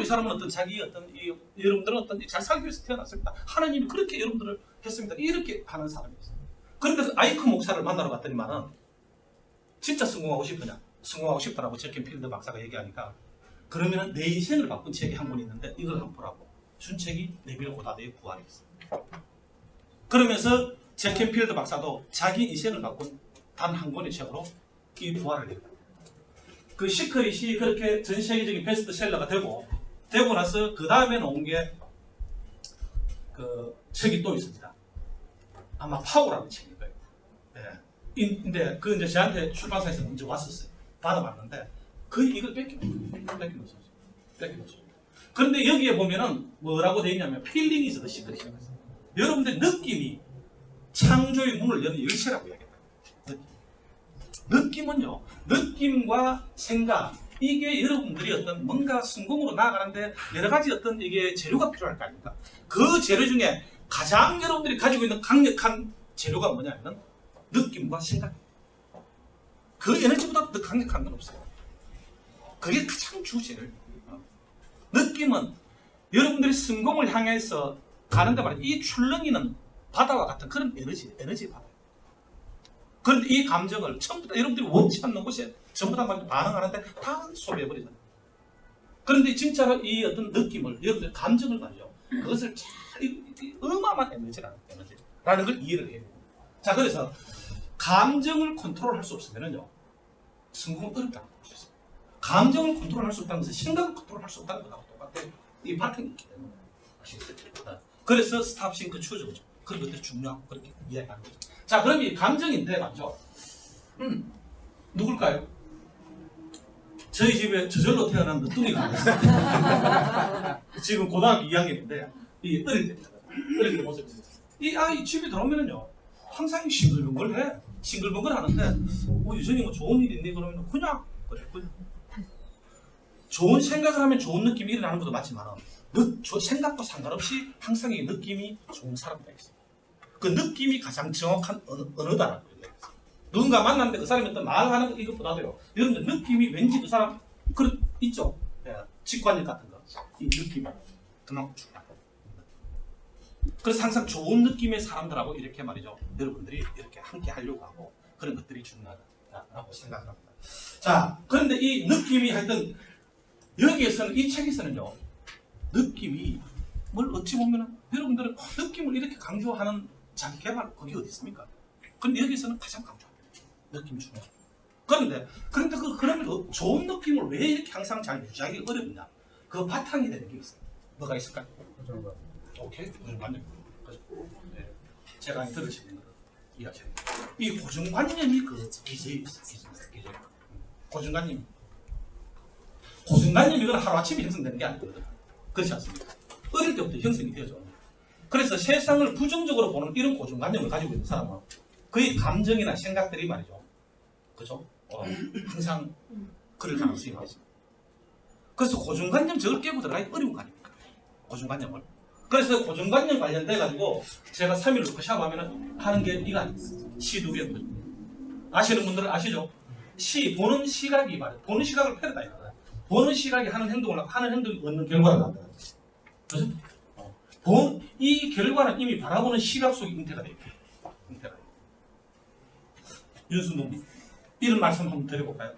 이 사람은 어떤 자기 어떤 여러분들은 어떤 잘 살기 위해서 태어났습니다. 하나님이 그렇게 여러분들을 했습니다. 이렇게 하는 사람이었어요. 그런데 그 아이크 목사를 만나러 갔더니만은 진짜 성공하고 싶으냐? 성공하고 싶다라고 제켄 필드 박사가 얘기하니까 그러면은 내 인생을 바꾼 책이 한 권 있는데 이걸 한번 보라고 준 책이 네빌 고다드의 부활이었어요. 그러면서 제켄 필드 박사도 자기 인생을 바꾼 단 한 권의 책으로 이 부활을 했다. 그 시크릿이 그렇게 전 세계적인 베스트셀러가 되고 나서 그 다음에 나온 게 그 책이 또 있습니다. 아마 파워라는 책일 거예요. 네. 근데 그 이제 저한테 출판사에서 먼저 왔었어요. 받아봤는데 거의 이걸 뺏겨놓았어요. 그런데 여기에 보면은 뭐라고 되어 있냐면 feeling is the secret이라고 했어요. 여러분들 느낌이 창조의 문을 여는 열쇠라고 이야기해요. 느낌은요, 느낌과 생각, 이게 여러분들이 어떤 뭔가 성공으로 나아가는데 여러 가지 어떤 이게 재료가 필요할 거 아닙니까? 그 재료 중에 가장 여러분들이 가지고 있는 강력한 재료가 뭐냐면 느낌과 생각. 그 에너지보다 더 강력한 건 없어요. 그게 가장 주제를. 느낌은 여러분들이 성공을 향해서 가는데 말이에요. 이 출렁이는 바다와 같은 그런 에너지 바다. 그런데 이 감정을 전부 다 여러분들이 원치 않는 곳에 전부 다 반응하는데 다 소비해버리잖아요. 그런데 진짜로 이 어떤 느낌을, 여러분들 감정을 말이죠. 그것을 잘, 어마어마한 에너지라는 걸 이해를 해요. 자, 그래서 감정을 컨트롤할 수 없으면요, 성공은 어렵다고 볼 수 있어요. 감정을 컨트롤할 수 없다는 것은 생각을 컨트롤할 수 없다는 것하고 똑같아요. 이 바탕이 있기 때문에. 아시겠죠? 그래서 스탑, 싱크, 추죠. 그런 것들이 중요하고 그렇게 이야기하는 거죠. 자, 그럼 이 감정인데 말이죠. 누굴까요? 저희 집에 저절로 태어난 늦둥이가 있어요. 지금 고등학교 2학년인데 이 어릴 때입니다. 어릴 때 모습이 있어요. 이 아이 집에 들어오면은요 항상 싱글벙글해. 싱글벙글 하는데 유선이 뭐 좋은 일 있니? 그러면 그냥 그래. 좋은 생각을 하면 좋은 느낌이 일어나는 것도 맞지만 생각과 상관없이 항상 이 느낌이 좋은 사람들이 있어요. 그 느낌이 가장 정확한 언어다라고 얘기해요. 누군가 만났는데 그 사람이 어떤 말을 하는 이것보다도요. 여러분들 느낌이 왠지 그 사람 있죠? 네. 직관력 같은 거. 이 느낌이 그만큼 중요해요. 그래서 항상 좋은 느낌의 사람들하고 이렇게 말이죠. 여러분들이 이렇게 함께 하려고 하고 그런 것들이 중요하다라고 생각을 합니다. 자, 그런데 이 느낌이 하여튼 여기에서는 이 책에서는요. 느낌이 뭘 어찌 보면은 여러분들은 느낌을 이렇게 강조하는 자기 개발 거기 어디 있습니까? 근데 여기서는 가장 강조합니다. 느낌이 중요해요. 그런데 그러면 좋은 느낌을 왜 이렇게 항상 잘 유지하기 어렵냐? 그 바탕이 되는 게 있어요. 뭐가 있을까요? 고정관념. 오케이, 고정관념. 네. 제가 들으시는 거 이야기해요. 이 고정관념이 그 기제에 있어요. 기제. 고정관념. 고정관념이 이건 하루아침에 형성되는 게 아니거든요. 그렇지 않습니까? 어릴 때부터 형성이 되어져. 그래서 세상을 부정적으로 보는 이런 고정관념을 가지고 있는 사람은 그의 감정이나 생각들이 말이죠. 그죠? 항상 그럴 가능성이 많습니다. 그래서 고정관념 저걸 깨고 들어가기 어려운 거 아닙니까? 고정관념을. 그래서 고정관념 관련돼 가지고 제가 3일 워크샵 하면 하는 게 이거 아니겠어요? 시 두 개. 아시는 분들은 아시죠? 보는 시각이 말이에요. 보는 시각을 패러다임이다. 보는 시각이 하는 행동이 얻는 결과를 낳는다. 그죠? 이 결과는 이미 바라보는 시각 속에 잉태가 되어 있고. 윤수님, 이런 말씀 한번 드려볼까요?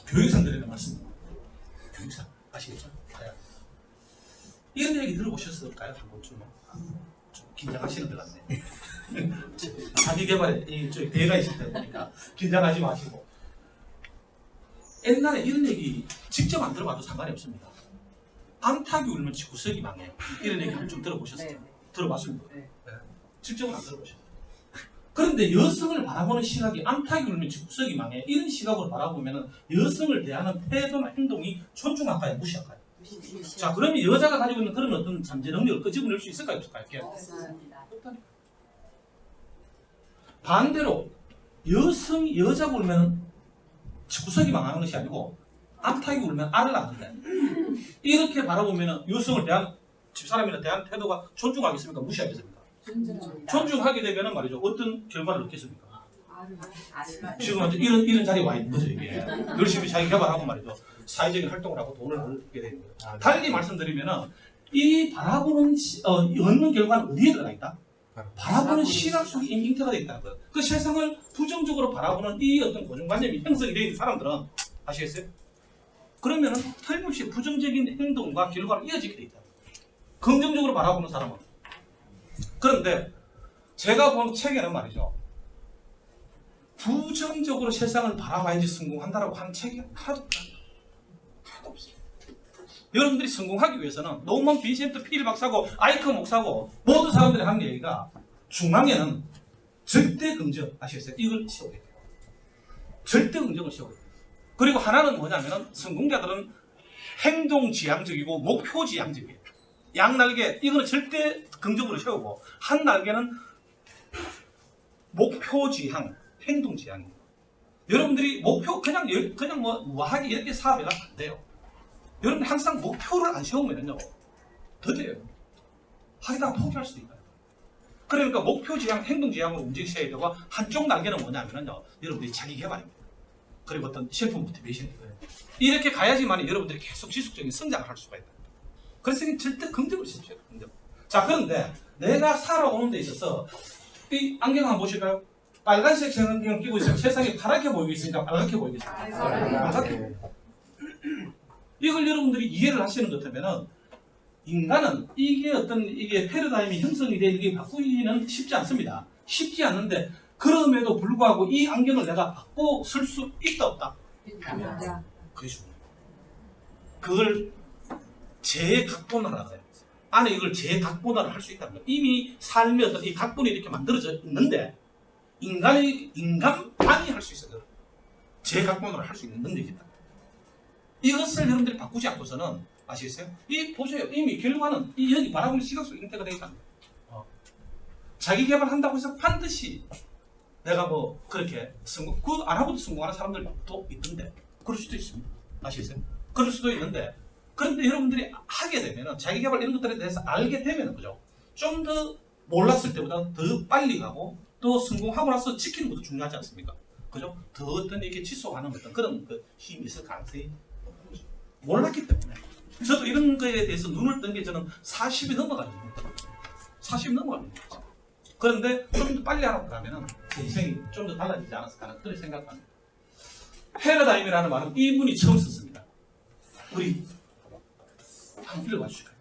교육상 드리는 말씀입니다. 교육상. 아시겠죠? 이런 얘기 들어보셨을까요? 한 번쯤은? 좀 긴장하시는 것 같네. 자기 개발에 대회가 있을 때 보니까 긴장하지 마시고. 옛날에 이런 얘기 직접 안 들어봐도 상관이 없습니다. 암탉이 울면 구석이 망해요. 이런 얘기 한번 좀 들어보셨어요? 네. 들어봤습니다. 네. 직접은 안 들어보셨어요. 그런데 여성을 바라보는 시각이 암탉이 울면 구석이 망해. 이런 시각으로 바라보면 여성을 대하는 태도나 행동이 존중할까요? 무시할까요? 자, 그러면 여자가 가지고 있는 그런 어떤 잠재 능력을 끄집어낼 수 있을까요? 없을까요? 없습니다. 반대로 여자가 울면 구석이 망하는 것이 아니고 암탉이 울면 알을 낳는데 이렇게 바라보면 여성을 대한 집사람이나 대한 태도가 존중하겠습니까? 무시하겠습니까? 존중하게 되면 말이죠. 어떤 결과를 얻겠습니까? 지금 이런 자리에 와 있는 거죠. 이게 열심히 자기 개발하고 말이죠. 사회적인 활동을 하고 돈을 벌게 됩니다. 달리 말씀드리면은 이 바라보는 얻는 결과는 어디에 들어가 있다? 바라보는 시각 속에 이미 잉태가 되어 있다는 거예요. 그 세상을 부정적으로 바라보는 이 어떤 고정관념이 형성이 되어 있는 사람들은 아시겠어요? 그러면은 틀림없이 부정적인 행동과 결과를 이어지게 되어 있다. 긍정적으로 바라보는 사람은. 그런데 제가 본 책에는 말이죠. 부정적으로 세상을 바라봐야지 성공한다라고 하는 책이 하나도 없습니다. 하나도 없어요. 여러분들이 성공하기 위해서는 노먼 빈센트 필 박사고 아이커 목사고 모든 사람들이 하는 얘기가 중앙에는 절대 긍정 아시겠어요? 이걸 세워야 돼요. 절대 긍정을 세워야 돼요. 그리고 하나는 뭐냐면은 성공자들은 행동지향적이고 목표지향적이에요. 양날개 이거는 절대 긍정으로 세우고 한 날개는 목표지향, 행동지향입니다. 여러분들이 목표 그냥 뭐 무하게 이렇게 사업해가 안 돼요. 여러분 항상 목표를 안 세우면요 더뎌요. 하기다가 포기할 수도 있어요. 그러니까 목표지향, 행동지향으로 움직이셔야 되고 한쪽 날개는 뭐냐면요 여러분들이 자기 개발입니다. 그리고 어떤 셀프 모티베이션이거든요. 이렇게 가야지만 여러분들이 계속 지속적인 성장을 할 수가 있다. 그래서 절대 긍정을 세우셔야 돼요. 긍정. 자 그런데 내가 살아오는 데 있어서 이 안경 한번 보실까요? 빨간색 안경 끼고 있으면 세상이 파랗게 보이겠습니까? 빨갛게 보이겠습니까? 빨갛게 보입니다. 이걸 여러분들이 이해를 하시는 것 같으면은 인간은 이게 패러다임이 형성이 되는 게 바꾸기는 쉽지 않습니다. 쉽지 않는데 그럼에도 불구하고 이 안경을 내가 바꿔 쓸 수 있다 없다? 그게 중요해요. 그걸 재각본화라고 해요. 안에 이걸 재각본화를 할 수 있다는 거예요. 이미 삶의 어떤 이 각본이 이렇게 만들어져 있는데 인간만이 할 수 있어요. 재각본화를 할 수 있는 능력이다. 이것을 여러분들이 바꾸지 않고서는 아시겠어요? 보세요. 이미 결과는 여기 바라보는 시각 속에 잉태가 되어 있다는 거예요. 자기 개발한다고 해서 반드시 내가 뭐 그렇게 그거 안 하고도 성공하는 사람들도 있던데 그럴 수도 있습니다. 아시겠어요? 그럴 수도 있는데 그런데 여러분들이 하게 되면은 자기 개발 이런 것들에 대해서 알게 되면은 그죠? 좀 더 몰랐을 때보다 더 빨리 가고 또 성공하고 나서 지키는 것도 중요하지 않습니까? 그죠? 더 어떤 이렇게 지속하는 어떤 그런 힘이 있을 가능성이 몰랐기 때문에 저도 이런 거에 대해서 눈을 뜬 게 저는 40이 넘어가거든요. 40이 넘어갑니다. 그런데 좀 더 빨리 알아보면 제 인생이 좀 더 달라지지 않았을까 하는 그런 생각합니다. 패러다임이라는 말은 이분이 처음 썼습니다. 우리 한번 읽어봐 주실까요?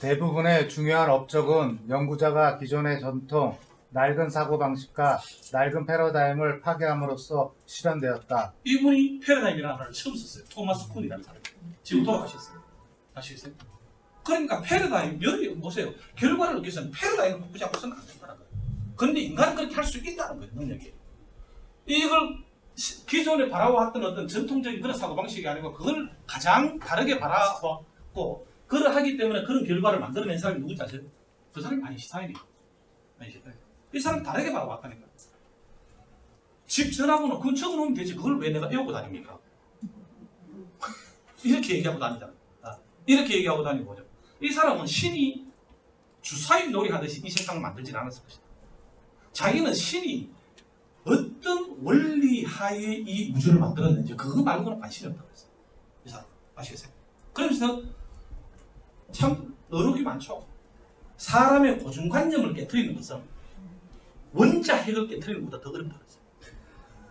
대부분의 중요한 업적은 연구자가 기존의 전통, 낡은 사고방식과 낡은 패러다임을 파괴함으로써 실현되었다. 이분이 패러다임이라는 말을 처음 썼어요. 토마스 쿤이라는 사람이. 지금 돌아가셨어요. 아시겠어요? 그러니까 패러다임, 여기 보세요. 결과를 얻기 위해서는 패러다임을 바꾸지 않고서는 안 된다는 거예요. 그런데 인간은 그렇게 할 수 있다는 거예요. 능력이. 이걸 기존에 바라왔던 어떤 전통적인 그런 사고방식이 아니고 그걸 가장 다르게 바라봤고 그걸 하기 때문에 그런 결과를 만들어낸 사람이 누군지 아세요? 그 사람이 아인슈타인이에요. 아인슈타인. 이 사람 다르게 바라봤다니까. 집 전화번호 그건 적어놓으면 되지. 그걸 왜 내가 외우고 다닙니까? 이렇게 얘기하고 다니잖아. 이렇게 얘기하고 다니는 거죠. 이 사람은 신이 주사위 놀이하듯이 이 세상을 만들지 않았을 것이다. 자기는 신이 어떤 원리 하에 이 우주를 만들었는지 그거 말고는 관심이 없다고 했어요. 이 사람 아시겠어요? 그러면서 참 어록이 많죠. 사람의 고정관념을 깨트리는 것은 원자 핵을 깨트리는 것보다 더 어렵다고 했어요.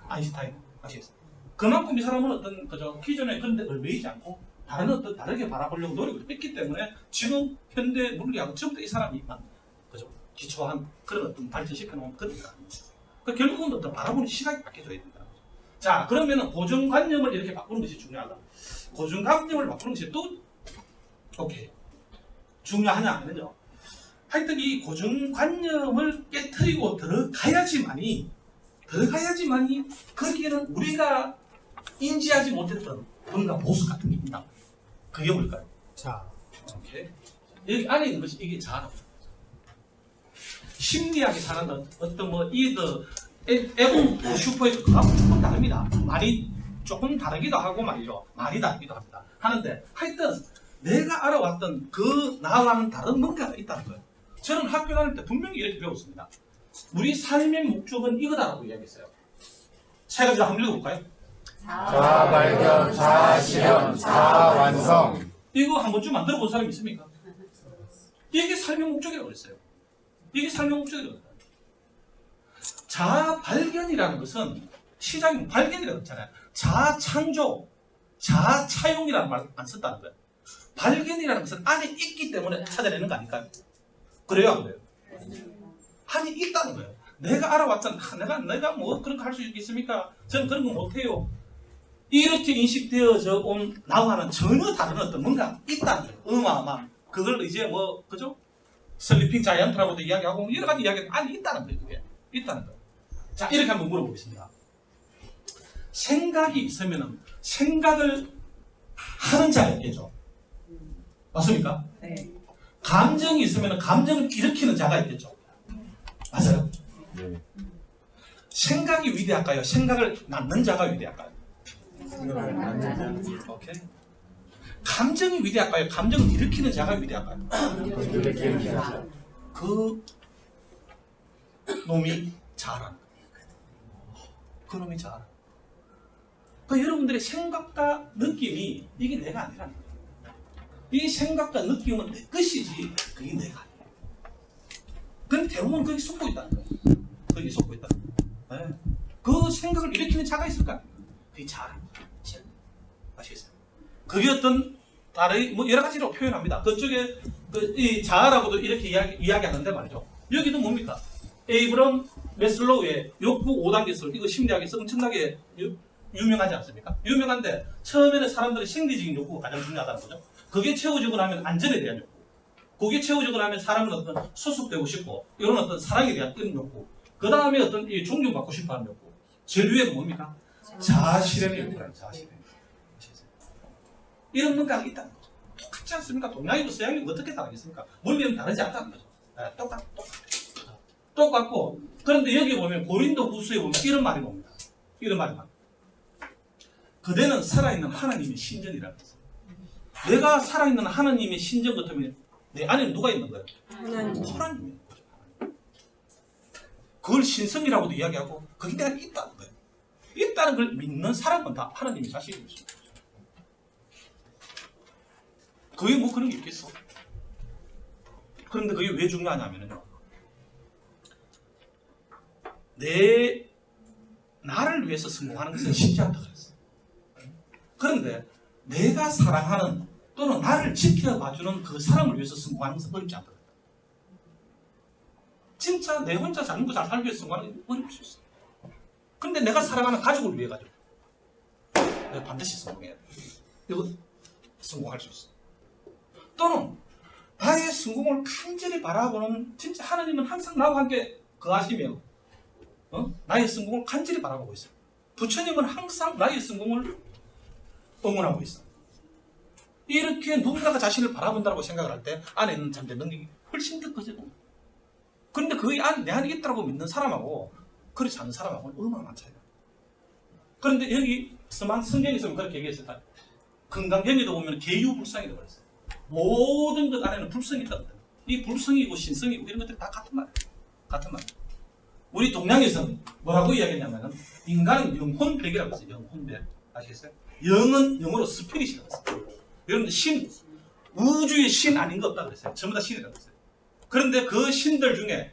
아인슈타인 아시겠어요? 그만큼 이 사람은 어떤 그저 기존의 그런 데 얽매이지 않고 다른 어떤 다르게 바라보려고 노력을 했기 때문에 지금 현대 물리학은 전부 다 이 사람이 그죠 기초한 그런 어떤 발전시켜 놓은 그런 거 아닙니까? 그 결국은 어떤 바라보는 시각이 바뀌어져야 된다는 거죠. 자 그러면은 고정관념을 이렇게 바꾸는 것이 중요하다. 고정관념을 바꾸는 것이 또 오케이 중요하냐 아니면요. 하여튼 이 고정관념을 깨트리고 들어가야지만이 거기에는 우리가 인지하지 못했던 뭔가 보석 같은 게 있다. 그게 뭘까요? 자, 오케이. 여기 안에 있는 것이 이게 자아라고. 심리학이 사는 어떤 뭐 이더 에고 슈퍼에서 그하고 조금 다릅니다. 말이 조금 다르기도 하고 말이죠. 말이 다르기도 합니다. 하는데 하여튼 내가 알아왔던 그 나와는 다른 뭔가가 있다는 거예요. 저는 학교 다닐 때 분명히 이렇게 배웠습니다. 우리 삶의 목적은 이거다라고 이야기했어요. 세 가지 한번 읽어볼까요? 자아 발견, 자아 실현, 자아 완성. 이거 한 번쯤 만들어 본 사람이 있습니까? 이게 삶의 목적이라고 그랬어요. 이게 삶의 목적이라고 그랬어요. 자아 발견이라는 것은 시작이 발견이라고 했잖아요. 자아 창조, 자아 차용이라는 말 안 썼다는 거예요. 발견이라는 것은 안에 있기 때문에 찾아내는 거 아닐까요? 그래요, 안 그래요? 안에 있다는 거예요. 내가 알아왔잖아. 내가 뭐 그런 거 할 수 있겠습니까? 저는 그런 거 못해요. 이렇게 인식되어져 온 나와는 전혀 다른 어떤 뭔가 있다는 거예요. 어마어마한. 그걸 이제 뭐, 그죠? 슬리핑 자이언트라고도 이야기하고 여러 가지 이야기가 안에 있다는 거예요. 그게. 있다는 거예요. 자, 이렇게 한번 물어보겠습니다. 생각이 있으면 생각을 하는 자가 있겠죠. 맞습니까? 네. 감정이 있으면 감정을 일으키는 자가 있겠죠. 맞아요? 네. 생각이 위대할까요? 생각을 낳는 자가 위대할까요? 오케이. 감정이 위대할까요? 감정을 일으키는 자가 위대할까요? 그 놈이 잘하는 거예요. 그 놈이 잘하는 거예요. 그 여러분들의 생각과 느낌이 이게 내가 아니라는 거예요. 이 생각과 느낌은 내 것이지 그게 내가 아니에요. 근데 대부분 거기 속고 있다는 거예요. 거기 속고 있다는 거예요. 네. 그 생각을 일으키는 자가 있을까? 그게 잘하는 거예요. 아시겠어요? 그게 어떤 다른 뭐 여러 가지로 표현합니다. 그쪽에 이 자아라고도 이렇게 이야기하는데 말이죠. 여기도 뭡니까? 에이브럼 메슬로우의 욕구 5단계설 이거 심리학에서 엄청나게 유명하지 않습니까? 유명한데 처음에는 사람들의 생리적인 욕구가 가장 중요하다는 거죠. 그게 채워지고 나면 안전에 대한 욕구, 그게 채워지고 나면 사람은 어떤 소속되고 싶고 이런 어떤 사랑에 대한 이런 욕구, 그 다음에 어떤 이 존경받고 싶어하는 욕구, 제일 위에는 뭡니까? 자아실현의 욕구라는 자아실현. 이런 뭔가가 있다는 거죠. 똑같지 않습니까? 동양이고 서양이고 어떻게 다르겠습니까? 원리는 다르지 않다는 거죠. 똑같고 그런데 여기 보면 고린도 후서에 보면 이런 말이 옵니다. 이런 말이 옵니다. 그대는 살아있는 하나님의 신전이라는 거죠. 내가 살아있는 하나님의 신전 같으면 내 안에 누가 있는 거예요? 하나님이 있는 거죠. 그걸 신성이라고도 이야기하고 그게 내가 있다는 거예요. 있다는 걸 믿는 사람은 다 하나님의 자식이고 있습니다. 그게 뭐 그런 게 있겠어? 그런데 그게 왜 중요하냐면요. 나를 위해서 성공하는 것은 쉽지 않다 그랬어요. 그런데 내가 사랑하는 또는 나를 지켜봐주는 그 사람을 위해서 성공하는 것은 어렵지 않다 그랬다. 진짜 내 혼자 잘 먹고 잘 살기 위해서 성공하는 게 어려울 수 있어. 근데 내가 사랑하는 가족을 위해 가지고 내가 반드시 성공해야 돼. 이거 성공할 수 있어. 또는 나의 성공을 간절히 바라보는 진짜 하나님은 항상 나와 함께 거하시며 나의 성공을 간절히 바라보고 있어요. 부처님은 항상 나의 성공을 응원하고 있어. 이렇게 누군가가 자신을 바라본다고 생각을 할 때 안에 있는 잠재 능력이 훨씬 더 커지고, 그런데 그게 내 안에 있다고 믿는 사람하고 그렇지 않은 사람하고는 얼마나 차이가. 그런데 여기 성경에서 그렇게 얘기했을까? 금강경에도 보면 계유불상이라고 그랬어요. 모든 것 안에는 불성이 있다고 해요. 이 불성이고 신성이고 이런 것들이 다 같은 말이에요. 같은 말. 우리 동양에서는 뭐라고 이야기했냐면 인간은 영혼백이라고 했어요. 영혼백. 아시겠어요? 영은 영어로 스피릿이라고 했어요. 여러분들 신, 우주의 신 아닌 거 없다고 그랬어요. 전부 다 신이라고 했어요. 그런데 그 신들 중에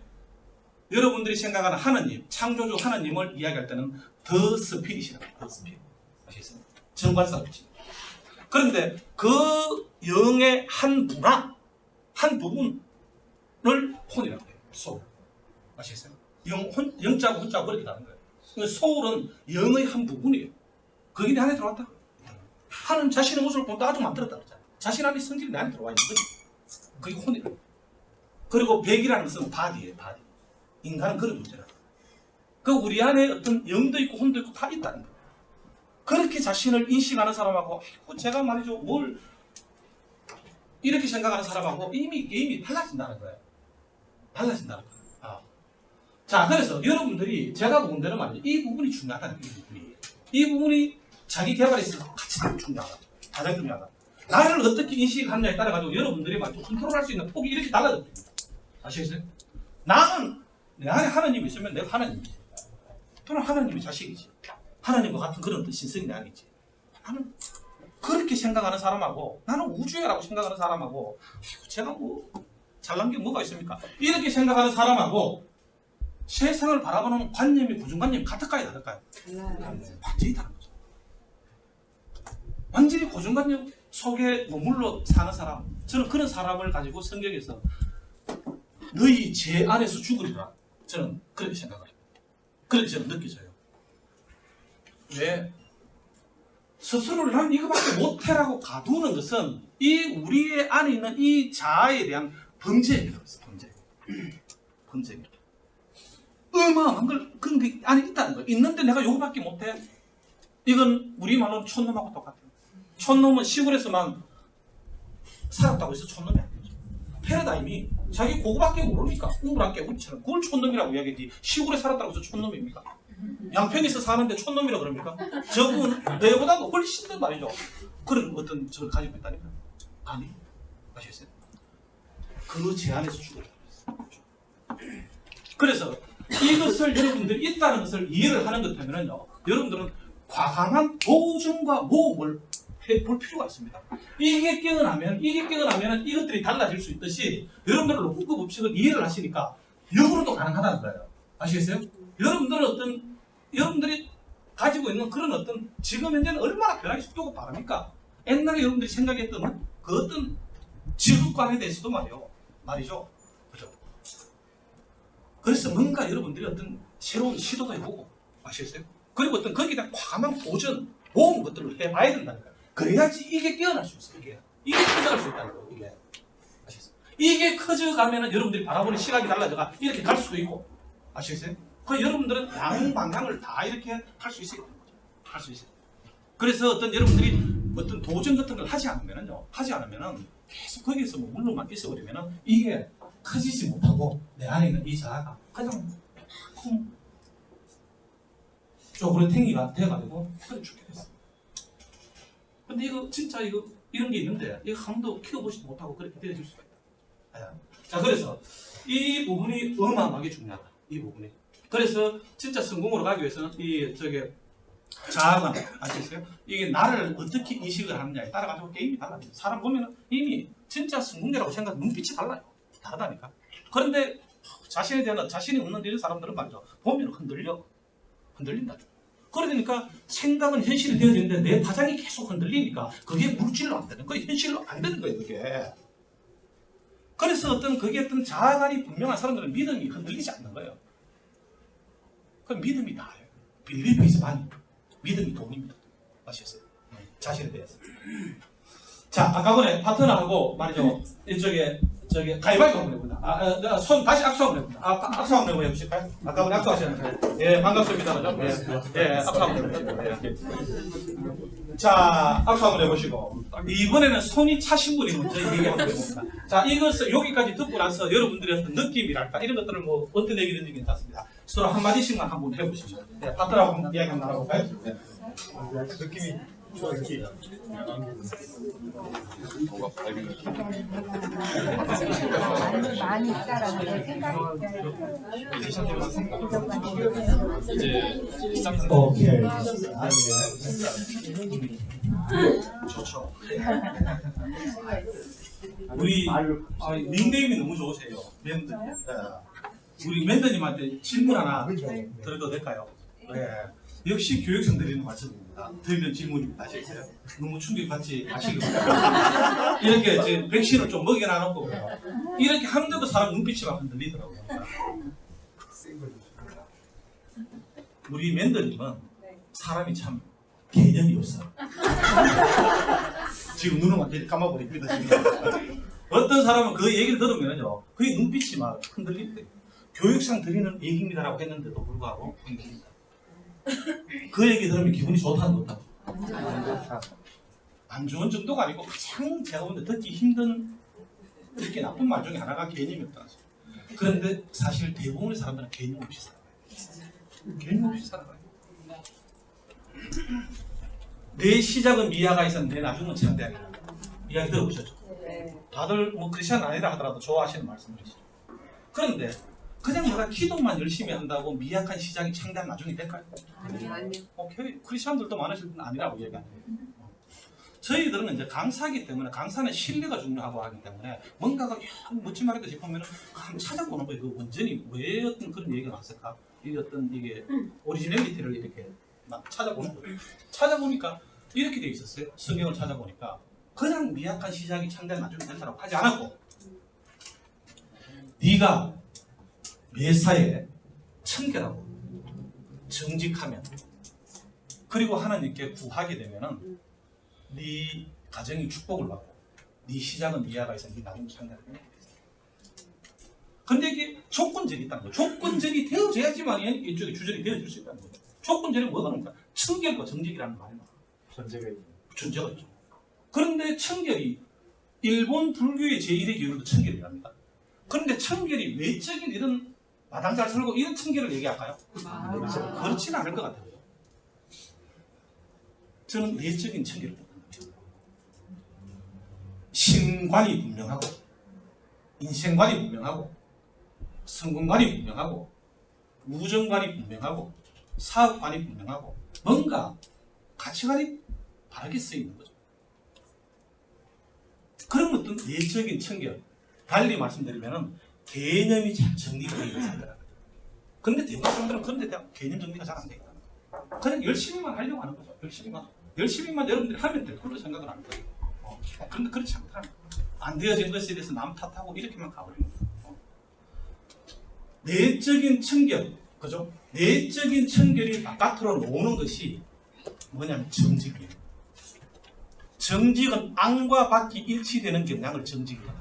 여러분들이 생각하는 하나님, 창조주 하나님을 이야기할 때는 더 스피릿이라고 해요. 더 스피릿. 아시겠어요? 정관사로 치. 그런데 그 영의 한 분화, 한 부분을 혼이라고 해요. 소울. 아시겠어요? 영자고 혼자고 그렇게 다른 거예요. 소울은 영의 한 부분이에요. 그게 내 안에 들어왔다. 하나님 자신의 모습을 본다 아주 만들었다 그랬잖아요. 자신 안에 성질이 내 안에 들어와 있는 거지. 그게 혼이에요. 그리고 백이라는 것은 바디예요. 바디. 인간은 그런 문제라. 그 우리 안에 어떤 영도 있고 혼도 있고 다 있다는 거예요. 그렇게 자신을 인식하는 사람하고 제가 말이죠 뭘 이렇게 생각하는 사람하고 이미 게임이 달라진다는 거예요. 달라진다는 거예요. 자, 그래서 여러분들이 제가 본 데는 말이죠. 이 부분이 중요하다는 거예요. 이 부분이 자기 개발에 있어서 가장 중요하다. 가장 중요하다. 나를 어떻게 인식하느냐에 따라 가지고 여러분들이 말이죠. 컨트롤할 수 있는 폭이 이렇게 달라집니다. 아시겠어요? 나는 내 안에 하나님이 있으면 내가 하나님이지. 또는 하나님의 자식이지. 하나님과 같은 그런 어떤 신성이 내 안에 있지. 나는 이렇게 생각하는 사람하고 나는 우주야라고 생각하는 사람하고 제가 뭐 잘난 게 뭐가 있습니까? 이렇게 생각하는 사람하고 세상을 바라보는 관념이 고정관념이 같을까요? 다를까요? 완전히 다른 거죠. 완전히 고정관념 속에 머물러 사는 사람, 저는 그런 사람을 가지고 성경에서 너희 죄 안에서 죽으리라, 저는 그렇게 생각을 해요. 그렇게 저는 느껴져요. 왜? 스스로를 난 이거밖에 못해라고 가두는 것은 이 우리의 안에 있는 이 자아에 대한 범죄입니다. 범죄입니다. 어마어마한 걸 그런 게 안에 있다는 거예요. 있는데 내가 요거밖에 못해? 이건 우리말로는 촌놈하고 똑같아요. 촌놈은 시골에서만 살았다고 해서 촌놈이 아니죠. 패러다임이 자기 그거밖에 모르니까 우물안 깨우리처럼 그걸 촌놈이라고 이야기하지, 시골에 살았다고 해서 촌놈입니까? 양평에서 사는데 촌놈이라고 그럽니까? 저분 내보다도 훨씬 더 말이죠. 그런 어떤 저를 가지고 있다니까. 아니, 아시겠어요? 그 제안에서 죽으라고 했어요. 그래서 이것을 여러분들이 있다는 것을 이해를 하는 것 때문에요, 여러분들은 과감한 도전과 모험을 해볼 필요가 있습니다. 이게 깨어나면 이것들이 달라질 수 있듯이 여러분들은 로프급 법칙을 이해를 하시니까 역으로도 가능하다는 거예요. 아시겠어요? 여러분들이 가지고 있는 그런 어떤 지금 현재는 얼마나 변화의 속도가 빠릅니까? 옛날에 여러분들이 생각했던 그 어떤 지구관에 대해서도 말이죠. 그죠? 그래서 뭔가 여러분들이 어떤 새로운 시도도 해보고, 아시겠어요? 그리고 어떤 거기에 대한 과감한 도전, 모험 것들을 해봐야 된다는 거예요. 그래야지 이게 깨어날 수 있어요. 이게 커져갈 수 있다는 거예요. 이게. 아시겠어요? 이게 커져가면은 여러분들이 바라보는 시각이 달라져가 이렇게 갈 수도 있고, 아시겠어요? 그 여러분들은 양방향을 다 이렇게 할 수 있어요. 할 수 있어요. 그래서 어떤 여러분들이 어떤 도전 같은 걸 하지 않으면은 계속 거기에서 뭐 물로만 있어버리면은 이게 커지지 못하고 내 안에 있는 이 자아가 그냥 쿵 쪼그레탱이가 돼가지고 그냥 죽게 됐어요. 근데 이거 진짜 이런 게 있는데 이거 한 번도 키워보지도 못하고 그렇게 되어질 수가 있다. 자, 그래서 이 부분이 어마어마하게 중요하다. 이 부분이. 그래서 진짜 성공으로 가기 위해서는 자아가, 아시겠어요? 이게 나를 어떻게 인식을 하느냐에 따라 가지고 게임이 달라요. 사람 보면은 이미 진짜 성공자라고 생각하는 눈빛이 달라요. 다르다니까. 그런데 자신에 대한 자신이 없는 이런 사람들은 말이죠, 보면 흔들린다. 그러니까 생각은 현실이 되어지는데 내 파장이 계속 흔들리니까 그게 물질로 안 되는 거예요. 현실로 안 되는 거예요, 그게. 그래서 그게 어떤 자아관이 분명한 사람들은 믿음이 흔들리지 않는 거예요. 그 믿음이 나아요. Believe is money. 믿음이 돈입니다. 아시겠어요? 자신에 대해서. 자, 아까 전에 파트너하고 말이죠. 이쪽에 가위바위보 한번 해보자. 손 다시 악수 한번 해보자. 악수 한번 해보실까요? 아까 전에 악수 하셨는데. 예, 반갑습니다. 악수 한번 해보자. 자, 악수 한번 해보시고. 이번에는 손이 차신 분이 먼저 얘기 한번 해봅니다. 자, 이것을 여기까지 듣고 나서 여러분들의 어떤 느낌이랄까 이런 것들을 뭐 어떤 얘기든지 괜찮습니다. 서로 한마디씩만 한번 해보시죠. 네, 파트너하고 이야기 한번 나눠볼까요? 네. 느낌이 좋았지. 많이 있다라는 생각이 이제 시작. 오케이. 좋죠. 우리 닉네임이 너무 좋으세요. 멘드. 우리 멘더님한테 질문 하나 드려도 될까요? 네. 역시 교육생 드리는 말씀입니다. 드리는 질문입니다. 아시겠어요? 너무 충격받지 마시고 이렇게 이제 백신을 좀 먹여놔놓고 이렇게 하는데도 사람 눈빛이 막 흔들리더라고요. 우리 멘더님은 사람이 참 개념이 없어요. 지금 눈을 완전히 감아버립니다. 지금. 어떤 사람은 그 얘기를 들으면요, 그게 눈빛이 막 흔들린대. 교육상 드리는 얘기입니다라고 했는데도 불구하고 흔들린다. 그 얘기 들으면 기분이 좋다는 것도 안 좋은 정도가 아니고 가장 제가 볼 때 듣기 힘든, 듣기 나쁜 말 중에 하나가 개념이었다는 거죠. 그런데 사실 대부분의 사람들은 개념 없이 살아가요. 개념 없이 살아가요. 내 시작은 미아가 있었는데 내 나중은 창대하게. 이야기 들어보셨죠? 다들 뭐 크리스찬 아니라 하더라도 좋아하시는 말씀이시죠. 그런데 그냥 내가 기도만 열심히 한다고 미약한 시작이 창대한 나중이 될까요? 아니요. 오케이. 크리스찬들도 많으실 분 아니라고 얘기하는 거예요. 저희들은 이제 강사기 때문에 강사는 신뢰가 중요하고 하기 때문에 뭔가가 멋진 말이다 싶으면 한번 찾아보는 거예요. 그 원전이 왜 어떤 그런 얘기가 났을까? 이게 어떤 이게 오리지널리티를 이렇게 막 찾아보는 거예요. 찾아보니까 이렇게 돼 있었어요. 성경을 찾아보니까 그냥 미약한 시작이 창조에 나중에 된다고 하지 않았고 네가 매사에 청결하고 정직하면 그리고 하나님께 구하게 되면은 네 가정이 축복을 받고 네 시작은 미아가 있어 네 나중에 창조를 해. 근데 이게 조건절이 있다는 거예요. 조건절이 되어져야지만 이쪽에 주절이 되어질 수 있다는 거예요. 조건절이 뭐가 나옵니까? 청결과 정직이라는 말이 나와요. 전제가 있죠. 그런데 청결이 일본 불교의 제1의 교율도 청결이랍니다. 그런데 청결이 외적인 이런 마당 잘 설고 이런 청결을 얘기할까요? 그렇지는 않을 것 같아요. 저는 내적인 청결을 뜻합니다. 신관이 분명하고 인생관이 분명하고 성공관이 분명하고 우정관이 분명하고 사업관이 분명하고 뭔가 가치관이 바르게 쓰여 있는 거죠. 그런 어떤 내적인 청결, 달리 말씀드리면 개념이 잘 정리되어 있는 사람들. 그런데 대부분 사람들은 그런데 대한 개념 정리가 잘 안 돼 있다는 거예요. 그냥 열심히만 하려고 하는 거죠. 열심히만 여러분들이 하면 될 걸로 생각을 하는 거예요. 그런데 그렇지 않다는 거예요. 안 되어진 것에 대해서 남 탓하고 이렇게만 가버리는 거예요. 내적인 청결, 그죠? 내적인 청결이 바깥으로 나오는 것이 뭐냐면 정직이에요. 정직은 안과 밖이 일치되는 경향을 정직이에요.